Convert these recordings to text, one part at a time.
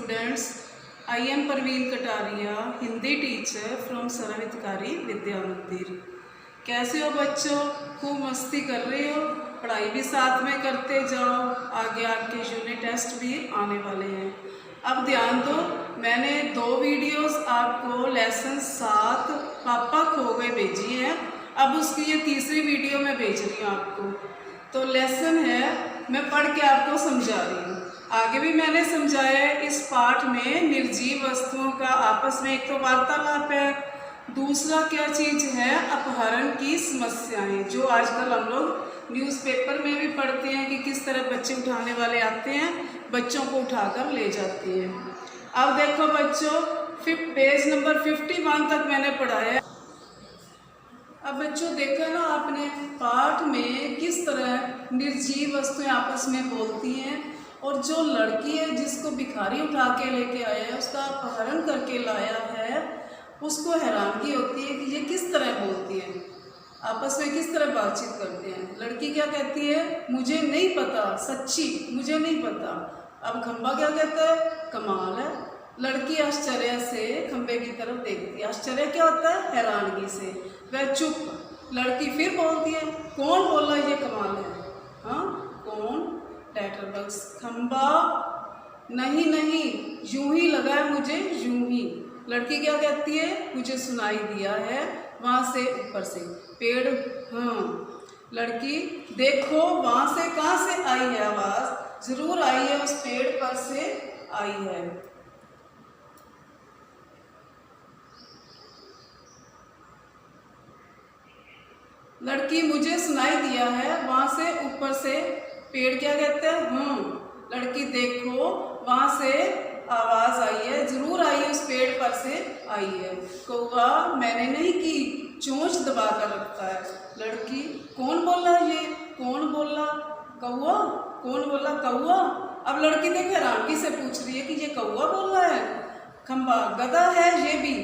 Students, I am Parveen Kataria, Hindi teacher from Sarvhitkari Vidya Mandir. कैसे हो बच्चों? खूब मस्ती कर रहे हो? पढ़ाई भी साथ में करते जाओ, आगे आपके यूनिट टेस्ट भी आने वाले हैं। अब ध्यान दो, मैंने 2 वीडियोस आपको लेसन 7 पापा खो गए भेजी है। अब उसकी ये तीसरी वीडियो मैं भेज रही हूँ आपको। तो लेसन है, मैं पढ़ के आपको समझा रही हूँ। आगे भी मैंने समझाया है। इस पाठ में निर्जीव वस्तुओं का आपस में एक तो वार्तालाप है, दूसरा क्या चीज़ है, अपहरण की समस्याएं, जो आजकल हम लोग न्यूज़पेपर में भी पढ़ते हैं कि किस तरह बच्चे उठाने वाले आते हैं, बच्चों को उठाकर ले जाते हैं। अब देखो बच्चों, पेज नंबर 51 तक मैंने पढ़ाया। अब बच्चों देखा ना आपने, पाठ में किस तरह निर्जीव वस्तुएं आपस में बोलती हैं, और जो लड़की है जिसको भिखारी उठा के लेके आया है, उसका अपहरण करके लाया है, उसको हैरानगी होती है कि ये किस तरह बोलती है, आपस में किस तरह बातचीत करते हैं। लड़की क्या कहती है? मुझे नहीं पता, सच्ची मुझे नहीं पता। अब खंबा क्या कहता है? कमाल है। लड़की आश्चर्य से खंबे की तरफ देखती है। आश्चर्य क्या होता है? हैरानगी से। वह चुप। लड़की फिर बोलती है, कौन बोला ये कमाल है? हाँ कौन? लेटरबॉक्स। खंबा, नहीं नहीं, यूं ही लगा है मुझे, यूं ही। लड़की क्या कहती है? मुझे सुनाई दिया है वहाँ से, ऊपर से, पेड़। हाँ, लड़की देखो वहाँ से कहाँ से आई है आवाज़? जरूर आई है, उस पेड़ पर से आई है। लड़की मुझे सुनाई दिया है वहाँ से, ऊपर से, पेड़ क्या कहते हैं? लड़की देखो वहाँ से आवाज़ आई है, जरूर आई है, उस पेड़ पर से आई है। कौवा मैंने नहीं की, चोंच दबा कर रखता है। लड़की, कौन बोला ये? कौन बोला? कौवा। कौन बोला? कौवा। अब लड़की देख हैरानगी से पूछ रही है कि ये कौवा बोल रहा है। खंबा, गधा है ये भी।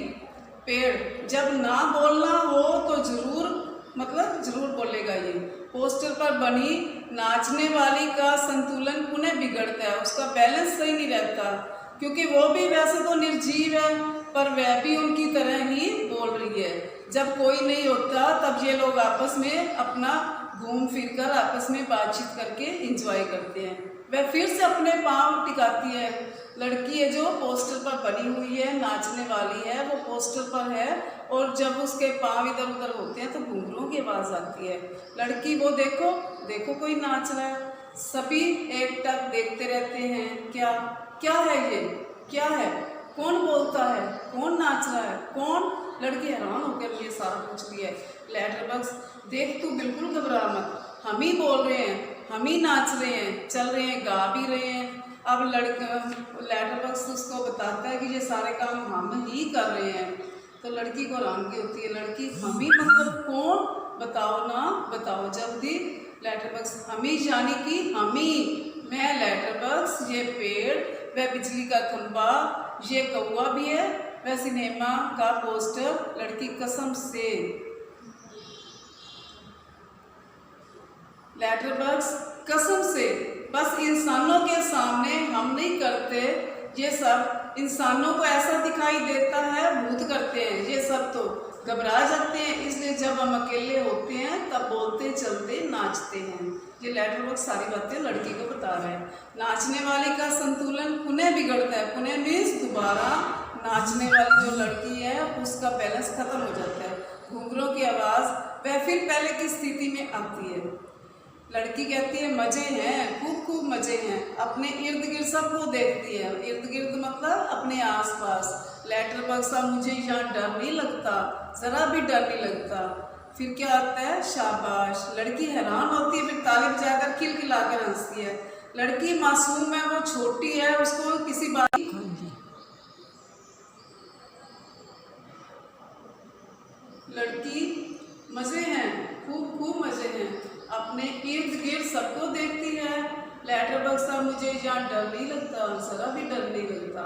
पेड़, जब ना बोलना हो तो जरूर, मतलब जरूर बोलेगा ये। पोस्टर पर बनी नाचने वाली का संतुलन पुनः बिगड़ता है, उसका बैलेंस सही नहीं रहता, क्योंकि वो भी वैसे तो निर्जीव है, पर वह भी उनकी तरह ही बोल रही है। जब कोई नहीं होता तब ये लोग आपस में अपना घूम फिर कर आपस में बातचीत करके एंजॉय करते हैं। वह फिर से अपने पाँव टिकाती है। लड़की है जो पोस्टर पर बनी हुई है, नाचने वाली है, वो पोस्टर पर है, और जब उसके पाँव इधर उधर होते हैं तो घुंघरूओं की आवाज़ आती है। लड़की, वो देखो देखो कोई नाच रहा है। सभी एकटक देखते रहते हैं। क्या क्या है ये? क्या है? कौन बोलता है? कौन नाच रहा है? कौन? लड़की हैरान होकर ये सारा पूछती है। लेटरबॉक्स, देख तू बिल्कुल घबरा मत, हम ही बोल रहे हैं, हम ही नाच रहे हैं, चल रहे हैं, गा भी रहे हैं। अब लेटरबॉक्स उसको बताता है कि ये सारे काम हम ही कर रहे हैं। तो लड़की को हैरानगी होती है। लड़की, हम ही मतलब कौन? बताओ ना, बताओ जल्दी। लेटरबॉक्स, हम ही यानी कि हम ही, मैं लेटरबॉक्स, ये पेड़, वह बिजली का खंबा, ये कौवा भी है, वह सिनेमा का पोस्टर। लड़की, कसम से। लेटरबॉक्स, कसम से, बस इंसानों के सामने हम नहीं करते ये सब, इंसानों को ऐसा दिखाई देता है, भूत करते हैं ये सब, तो घबरा जाते हैं, इसलिए जब हम अकेले होते हैं तब बोलते चलते नाचते हैं। ये लेटरबॉक्स सारी बातें लड़की को बता रहा है। नाचने वाली का संतुलन पुनः बिगड़ता है। पुनः मीन्स दोबारा। नाचने वाली जो लड़की है उसका बैलेंस खत्म हो जाता है। घुंघरूओं की आवाज़ वह फिर पहले की स्थिति में आती है। लड़की कहती है, मज़े हैं, खूब खूब मज़े हैं। अपने इर्द गिर्द सबको देखती है। इर्द गिर्द मतलब अपने आसपास। लेटरबॉक्स, मुझे यहाँ डर नहीं लगता, ज़रा भी डर नहीं लगता। फिर क्या आता है? शाबाश। लड़की हैरान होती है, फिर ताली बजाकर खिलखिलाकर हंसती है। लड़की मासूम है, वो छोटी है, उसको किसी बात। लड़की, मज़े हैं, खूब खूब मज़े हैं, अपने इर्द गिर्द सबको देखती है। लेटरबॉक्स, मुझे यहाँ डर नहीं लगता, ज़रा भी डर नहीं लगता।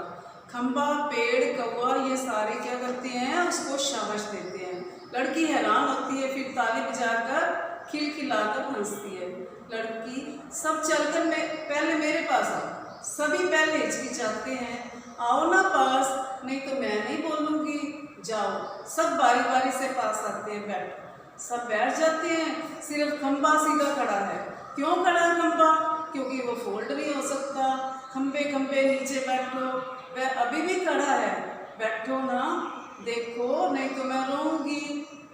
खंबा, पेड़, कौवा, ये सारे क्या करते हैं? उसको शाबाश देते हैं। लड़की हैरान होती है, फिर ताली बजाकर खिलखिलाकर हंसती है। लड़की, सब चलकर मैं पहले मेरे पास आओ। सभी पहले हिचकिचाते हैं, आओ ना पास, नहीं तो मैं नहीं बोलूँगी, जाओ। सब बारी बारी से पास आते हैं, बैठो। सब बैठ जाते हैं, सिर्फ खंबा सीधा खड़ा है। क्यों खड़ा है खंबा? क्योंकि वो फोल्ड नहीं हो सकता। खंबे खंबे नीचे बैठो, वह अभी भी खड़ा है, बैठो ना, देखो नहीं तो मैं रोऊंगी।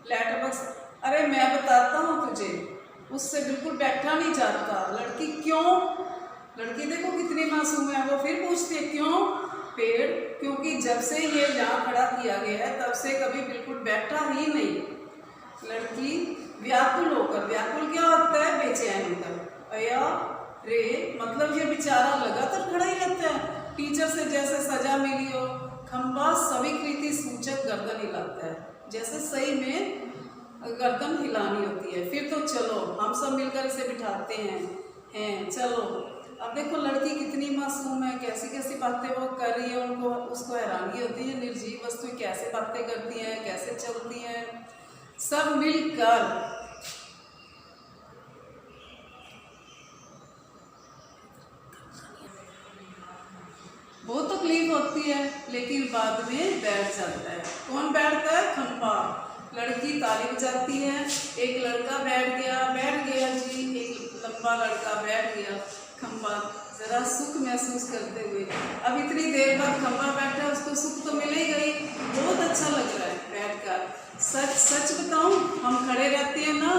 लेटर बॉक्स, अरे मैं बताता हूँ तुझे, उससे बिल्कुल बैठा नहीं जाता। लड़की, क्यों? लड़की देखो कितनी मासूम है, वो फिर पूछती है क्यों? पेड़, क्योंकि जब से ये यहाँ खड़ा किया गया है तब से कभी बिल्कुल बैठा ही नहीं। लड़की व्याकुल होकर, व्याकुल क्या होता है? बेचैन होकर। अया रे, मतलब ये बेचारा लगातार खड़ा ही रहता है, टीचर से जैसे सजा मिली हो। खंबा स्वीकृति सूचक गर्दन हिलाता है, जैसे सही में गर्दन हिलानी होती है। फिर तो चलो हम सब मिलकर इसे बिठाते हैं चलो। अब देखो लड़की कितनी मासूम है, कैसी कैसी बातें वो कर रही है, उनको उसको हैरानी होती है, निर्जीव वस्तु कैसे बातें करती हैं, कैसे चलती हैं। सब मिलकर बहुत तकलीफ होती है, लेकिन बाद में बैठ जाता है। कौन बैठता है? खंबा। लड़की ताली बजाती है, एक लड़का बैठ गया जी, एक लंबा लड़का बैठ गया। खंबा जरा सुख महसूस करते हुए, अब इतनी देर बाद खंबा बैठा, उसको सुख तो मिल ही गई, बहुत अच्छा लग रहा है बैठकर। सच सच बताऊं, हम खड़े रहते हैं ना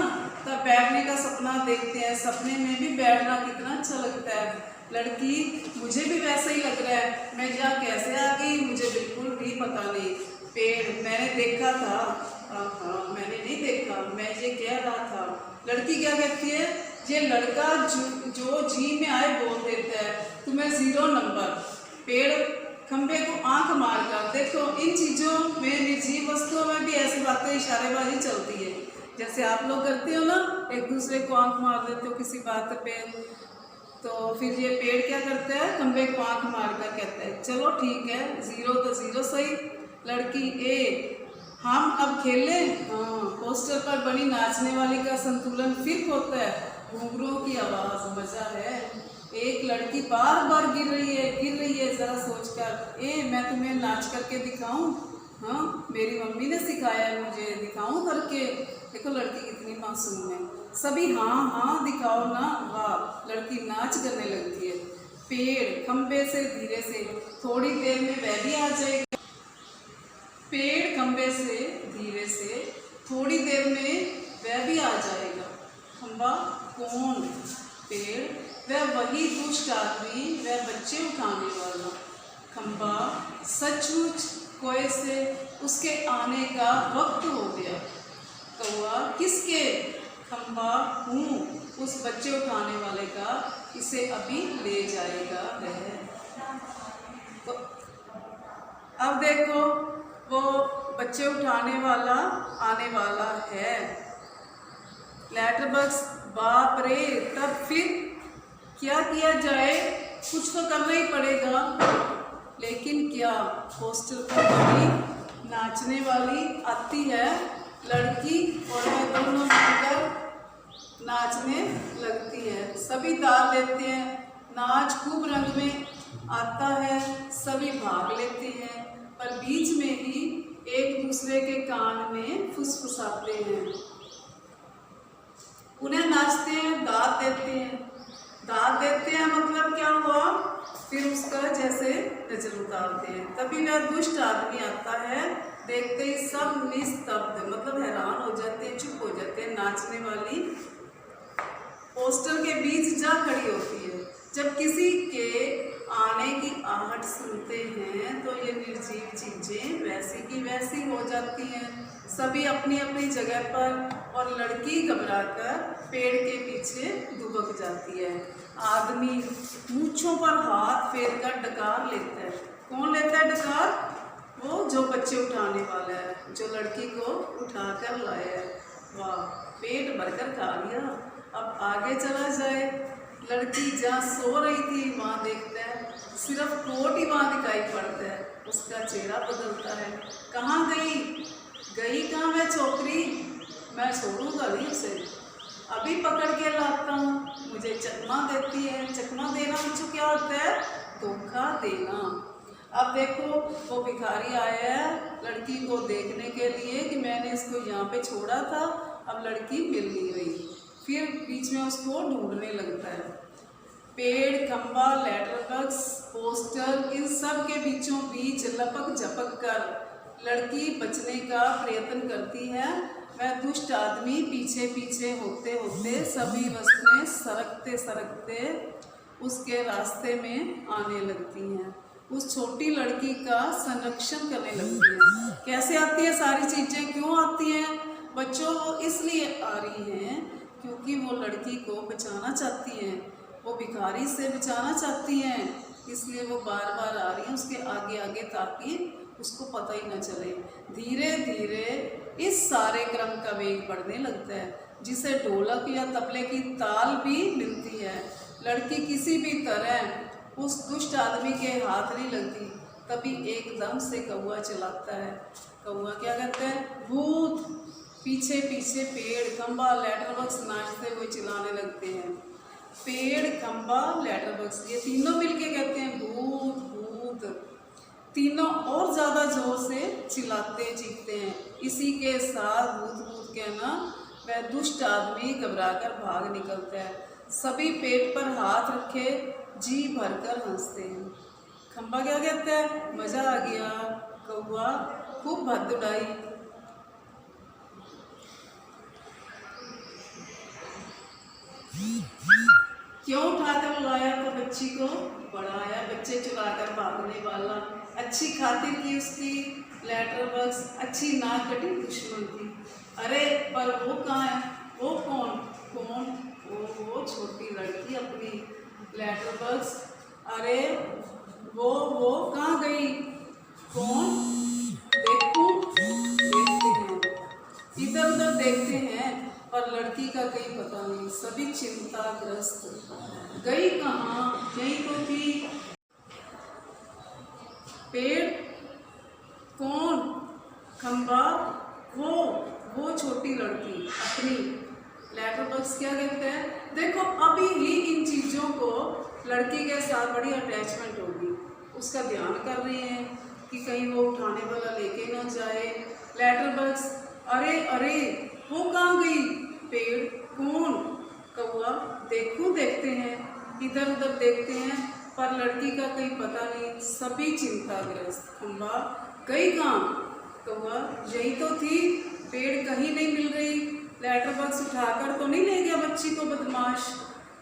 तब बैठने का सपना देखते हैं, सपने में भी बैठना कितना अच्छा लगता है। लड़की, मुझे भी वैसा ही लग रहा है, मैं यहाँ कैसे आ गई मुझे बिल्कुल भी पता नहीं। पेड़, मैंने देखा था, हाँ मैंने नहीं देखा, मैं ये कह रहा था। लड़की क्या कहती है? ये लड़का जो जी में आए बोल देता है, तुम्हें 0 नंबर। पेड़ खंबे को आंख मार कर देखो, इन चीज़ों में, निर्जीव वस्तुओं में भी ऐसी बातें इशारेबाजी चलती है, जैसे आप लोग करते हो ना, एक दूसरे को आंख मार देते हो किसी बात पे। तो फिर ये पेड़ क्या करता है? खंबे को आंख मार कर कहता है चलो ठीक है, 0 तो 0 सही। लड़की ए, हम अब खेलें? हाँ। पोस्टर पर बनी नाचने वाली का संतुलन फिर होता है, घुंघरूओं की आवाज़, मजा है। एक लड़की बार बार गिर रही है जरा सोचकर। ए, मैं तुम्हें नाच करके दिखाऊं? हाँ, मेरी मम्मी ने सिखाया है मुझे, दिखाऊं करके? देखो लड़की कितनी मासूम है। सभी हाँ दिखाओ ना। वाह, लड़की नाच करने लगती है। पेड़ खंबे से धीरे से, थोड़ी देर में वह भी आ जाएगा। पेड़ खंबे से धीरे से, थोड़ी देर में वह भी आ जाएगा। खंबा, कौन? पेड़, वह वही दुष्ट आदमी, वह बच्चे उठाने वाला। खंबा, सचमुच कोए से उसके आने का वक्त हो गया। कौआ, किसके? खंबा, हूँ, उस बच्चे उठाने वाले का, इसे अभी ले जाएगा वह। तो अब देखो वो बच्चे उठाने वाला आने वाला है। लेटर बॉक्स, बाप रे, तब फिर क्या किया जाए? कुछ तो करना ही पड़ेगा, लेकिन क्या? पोस्टर पर बनी नाचने वाली आती है लड़की और वह दोनों मिलकर नाचने लगती है। सभी दाद देते हैं, नाच खूब रंग में आता है, सभी भाग लेते हैं, पर बीच में ही एक दूसरे के कान में फुसफुसाते हैं। उन्हें नाचते हैं, दाद देते हैं मतलब क्या हुआ? फिर उसका जैसे नजर उतारते हैं। तभी वह दुष्ट आदमी आता है, देखते ही सब निस्तब्ध, मतलब हैरान हो जाते हैं, चुप हो जाते हैं। नाचने वाली पोस्टर के बीच जा खड़ी होती है। जब किसी के आने की आहट सुनते हैं तो ये निर्जीव चीजें वैसी की वैसी हो जाती हैं, सभी अपनी अपनी जगह पर, और लड़की घबराकर पेड़ के पीछे दुबक जाती है। आदमी मूंछों पर हाथ फेर कर डकार लेता है। कौन लेता है डकार? वो जो बच्चे उठाने वाला है, जो लड़की को उठाकर लाया है। वाह, पेट भरकर खा लिया, अब आगे चला जाए। लड़की जहाँ सो रही थी वहाँ देखता है सिर्फ कोट ही वहाँ दिखाई पड़ता है, उसका चेहरा बदलता है। कहाँ गई कहाँ मैं छोकरी? मैं छोड़ूंगा नहीं उसे, अभी पकड़ के लाता हूँ। मुझे चकमा देती है। चकमा देना मुझे क्या होता है? धोखा देना। अब देखो वो भिखारी आया है लड़की को देखने के लिए कि मैंने इसको यहाँ पे छोड़ा था, अब लड़की मिल नहीं रही। फिर बीच में उसको ढूंढने लगता है। पेड़, खंबा, लेटर बॉक्स, पोस्टर, इन सब के बीचों बीच लपक झपक कर लड़की बचने का प्रयत्न करती है। वह दुष्ट आदमी पीछे पीछे होते होते सभी वस्तुएं सरकते सरकते उसके रास्ते में आने लगती हैं। उस छोटी लड़की का संरक्षण करने लगती हैं। कैसे आती है सारी चीज़ें, क्यों आती हैं बच्चों? वो इसलिए आ रही हैं क्योंकि वो लड़की को बचाना चाहती हैं, वो भिखारी से बचाना चाहती हैं, इसलिए वो बार बार आ रही हैं उसके आगे आगे, ताकि उसको पता ही न चले। धीरे धीरे इस सारे क्रम का वेग बढ़ने लगता है, जिसे ढोलक या तबले की ताल भी मिलती है। लड़की किसी भी तरह उस दुष्ट आदमी के हाथ नहीं लगती। तभी एकदम से कौआ चलाता है। कौआ क्या करता है? भूत। पीछे पीछे पेड़, खंबा, लेटर बॉक्स नाचते हुए चिल्लाने लगते हैं। पेड़, खंबा, लेटर बॉक्स, ये तीनों मिलके कहते हैं भूत भूत। तीनों और ज़्यादा जोर से चिल्लाते चीखते हैं। इसी के साथ भूत भूत कहना वह दुष्ट आदमी घबराकर भाग निकलता है। सभी पेट पर हाथ रखे जी भरकर हंसते हैं। खंबा क्या कहता है? मजा आ गया, कौआ खूब भद्द उड़ाई। क्यों उठाकर लाया तो बच्ची को बढ़ाया, बच्चे चुराकर भागने वाला। अच्छी खातिर की उसकी लेटर बॉक्स, अच्छी ना कटी दुश्मन की। अरे पर वो कहाँ है? वो कौन कौन? वो छोटी लड़की अपनी लेटर बॉक्स। अरे वो कहाँ गई? कौन? देखूं? देखते हैं, इधर उधर देखते हैं, पर लड़की का कहीं पता नहीं। सभी चिंताग्रस्त। गई कहाँ? यही तो थी। पेड़, कौन? खंबा, वो छोटी लड़की अपनी लेटर बॉक्स। क्या कहते हैं? देखो अभी ही इन चीज़ों को लड़की के साथ बड़ी अटैचमेंट होगी, उसका ध्यान कर रही हैं कि कहीं वो उठाने वाला लेके ना जाए। लेटर बॉक्स, अरे अरे वो कहाँ गई? पेड़, कौन? कौआ, देखो देखते हैं, इधर उधर देखते हैं, पर लड़की का कहीं पता नहीं। सभी चिंताग्रस्त। खंबा, गई कहाँ? कौआ, यही तो थी। पेड़, कहीं नहीं मिल रही। लेटर बॉक्स उठाकर तो नहीं ले गया बच्ची को बदमाश?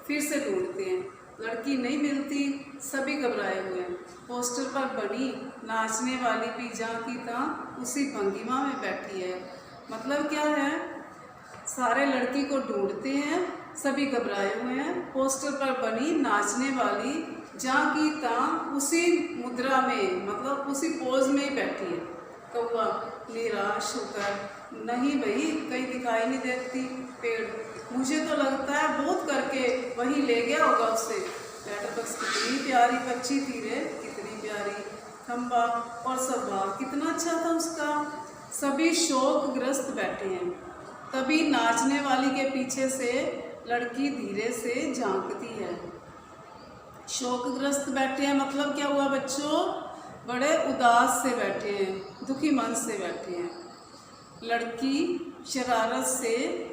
फिर से ढूंढते हैं, लड़की नहीं मिलती। सभी घबराए हुए हैं। पोस्टर पर बनी नाचने वाली भी जहाँ की तहाँ उसी भंगिमा में बैठी है। मतलब क्या है? सारे लड़की को ढूंढते हैं, सभी घबराए हुए हैं। पोस्टर पर बनी नाचने वाली जहाँ की तहाँ उसी मुद्रा में, मतलब उसी पोज में ही बैठी है। कौआ निराश होकर, नहीं भाई कहीं दिखाई नहीं देती। पेड़, मुझे तो लगता है बहुत करके वहीं ले गया होगा उससे। लेटर बॉक्स, कितनी प्यारी बच्ची थी रे, कितनी प्यारी। खंबा, और स्वभाव कितना अच्छा था उसका। सभी शोकग्रस्त बैठे हैं। तभी नाचने वाली के पीछे से लड़की धीरे से झांकती है। शोकग्रस्त बैठे हैं मतलब क्या हुआ बच्चों? बड़े उदास से बैठे हैं, दुखी मन से बैठे हैं। लड़की शरारत से,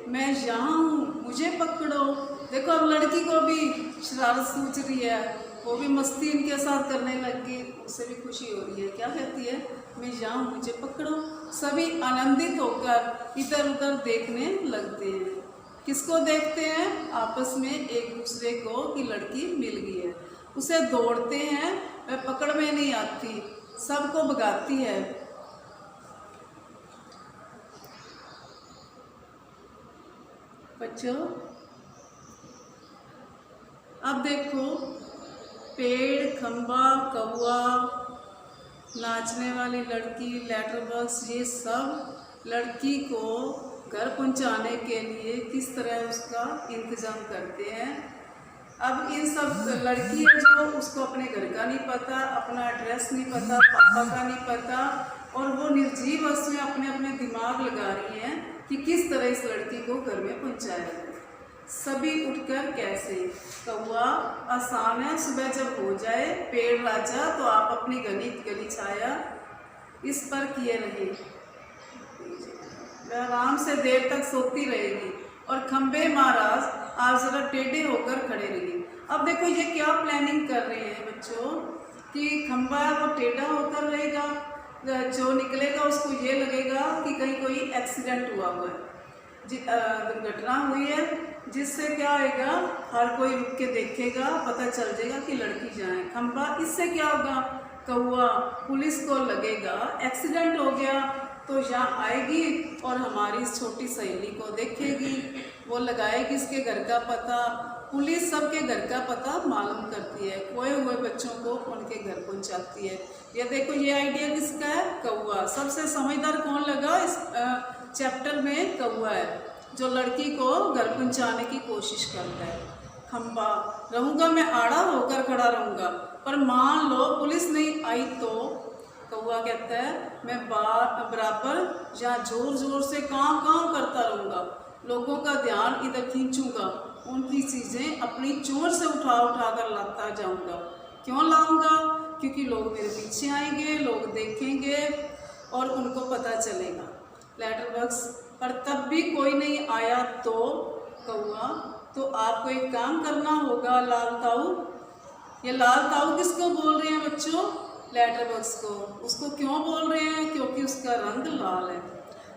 मैं यहाँ हूँ, मुझे पकड़ो। देखो अब लड़की को भी शरारत सूझ रही है, वो भी मस्ती इनके साथ करने लग गई, उससे भी खुशी हो रही है। क्या कहती है? मैं यहाँ हूँ, मुझे पकड़ो। सभी आनंदित होकर इधर उधर देखने लगते हैं। किसको देखते हैं? आपस में एक दूसरे को कि लड़की मिल गई है। उसे दौड़ते हैं, वह पकड़ में नहीं आती, सबको भगाती है। बच्चों अब देखो, पेड़, खंबा, कौआ, नाचने वाली लड़की, लेटर बॉक्स, ये सब लड़की को घर पहुंचाने के लिए किस तरह उसका इंतज़ाम करते हैं। अब इन सब लड़की है जो, उसको अपने घर का नहीं पता, अपना एड्रेस नहीं पता, पापा का नहीं पता, और वो निर्जीव वस्तुएं अपने अपने दिमाग लगा रही हैं कि किस तरह इस लड़की को घर में पहुंचाया जाए। सभी उठकर कैसे। कौआ आसान है सुबह जब हो जाए, पेड़ राजा तो आप अपनी घनी गली छाया इस पर किए रहे। वह आराम से देर तक सोती रहेगी और खंबे महाराज आप जरा टेढ़े होकर खड़े रहिए। अब देखो ये क्या प्लानिंग कर रहे हैं बच्चों कि खंबा है वो टेढ़ा होकर रहेगा, जो निकलेगा उसको ये लगेगा कि कहीं कोई एक्सीडेंट हुआ है, दुर्घटना हुई है, जिससे क्या होगा हर कोई रुक के देखेगा, पता चल जाएगा कि लड़की जाए। खंबा इससे क्या होगा, कौआ पुलिस को लगेगा एक्सीडेंट हो गया तो यहाँ आएगी और हमारी इस छोटी सहेली को देखेगी, वो लगाएगी इसके घर का पता। पुलिस सबके घर का पता मालूम करती है, खोए हुए बच्चों को उनके घर पहुंचाती है। ये देखो ये आइडिया किसका है, कौआ। सबसे समझदार कौन लगा इस चैप्टर में, कौआ है, जो लड़की को घर पहुंचाने की कोशिश करता है। खंबा रहूँगा मैं आड़ा होकर खड़ा रहूँगा, पर मान लो पुलिस नहीं आई तो कौआ कहता है मैं बराबर या जोर जोर से काम करता रहूँगा, लोगों का ध्यान इधर खींचूंगा, उनकी चीज़ें अपनी चोट से उठा कर लाता जाऊँगा। क्यों लाऊंगा, क्योंकि लोग मेरे पीछे आएंगे, लोग देखेंगे और उनको पता चलेगा। लेटर बॉक्स पर तब भी कोई नहीं आया तो कौआ तो आपको एक काम करना होगा लाल ताऊ। ये लाल ताऊ किसको बोल रहे हैं बच्चों, लेटर बॉक्स को। उसको क्यों बोल रहे हैं, क्योंकि उसका रंग लाल है।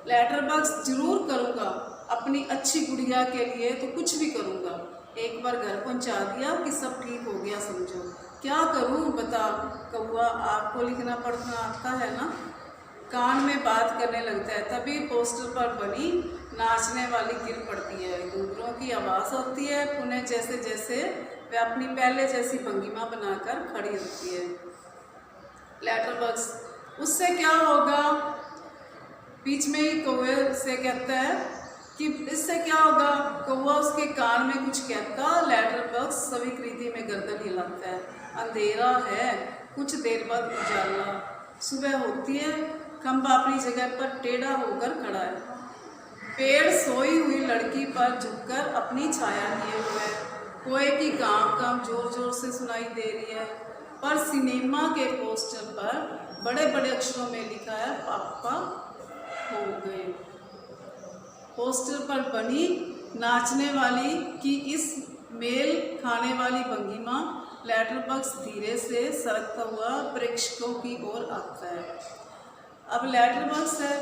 लेटर बॉक्स जरूर करूँगा, अपनी अच्छी गुड़िया के लिए तो कुछ भी करूँगा। एक बार घर पहुँचा दिया कि सब ठीक हो गया समझो, क्या करूँ बता। कौआ आपको लिखना पढ़ना आता है ना। कान में बात करने लगता है, तभी पोस्टर पर बनी नाचने वाली गिर पड़ती है, घुंघरों की आवाज़ होती है, पुनः जैसे जैसे वह अपनी पहले जैसी भंगिमा बनाकर खड़ी होती है। लेटर बॉक्स उससे क्या होगा, बीच में ही कौवे से कहता है कि इससे क्या होगा। कौवा उसके कान में कुछ कहता, लेटर बॉक्स स्वीकृति में गर्दन हिलाता है। अंधेरा है, कुछ देर बाद उजाला। सुबह होती है, खंबा अपनी जगह पर टेढ़ा होकर खड़ा है, पेड़ सोई हुई लड़की पर झुककर अपनी छाया लिए हुए है। कोए की काम जोर जोर से सुनाई दे रही है, पर सिनेमा के पोस्टर पर बड़े बड़े अक्षरों में लिखा है पापा हो गए। पोस्टर पर बनी नाचने वाली की इस मेल खाने वाली भंगिमा। लेटर बॉक्स धीरे से सरकता हुआ प्रेक्षकों की ओर आता है। अब लेटर बॉक्स है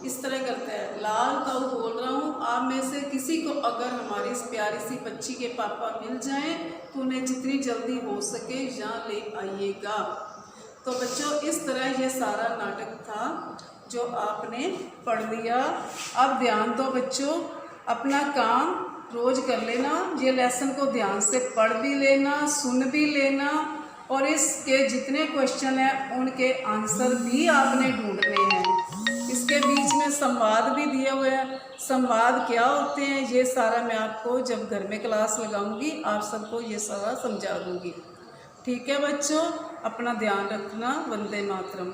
इस तरह करता है, लाल ताऊ बोल रहा हूँ, आप में से किसी को अगर हमारी इस प्यारी सी बच्ची के पापा मिल जाएं तो उन्हें जितनी जल्दी हो सके यहाँ ले आइएगा। तो बच्चों इस तरह ये सारा नाटक था जो आपने पढ़ लिया। अब ध्यान दो बच्चों, अपना काम रोज कर लेना, ये लेसन को ध्यान से पढ़ भी लेना, सुन भी लेना, और इसके जितने क्वेश्चन हैं उनके आंसर भी आपने ढूंढने हैं। इसके बीच में संवाद भी दिए हुए हैं, संवाद क्या होते हैं ये सारा मैं आपको जब घर में क्लास लगाऊंगी आप सबको ये सारा समझा दूंगी। ठीक है बच्चों, अपना ध्यान रखना। वंदे मातरम।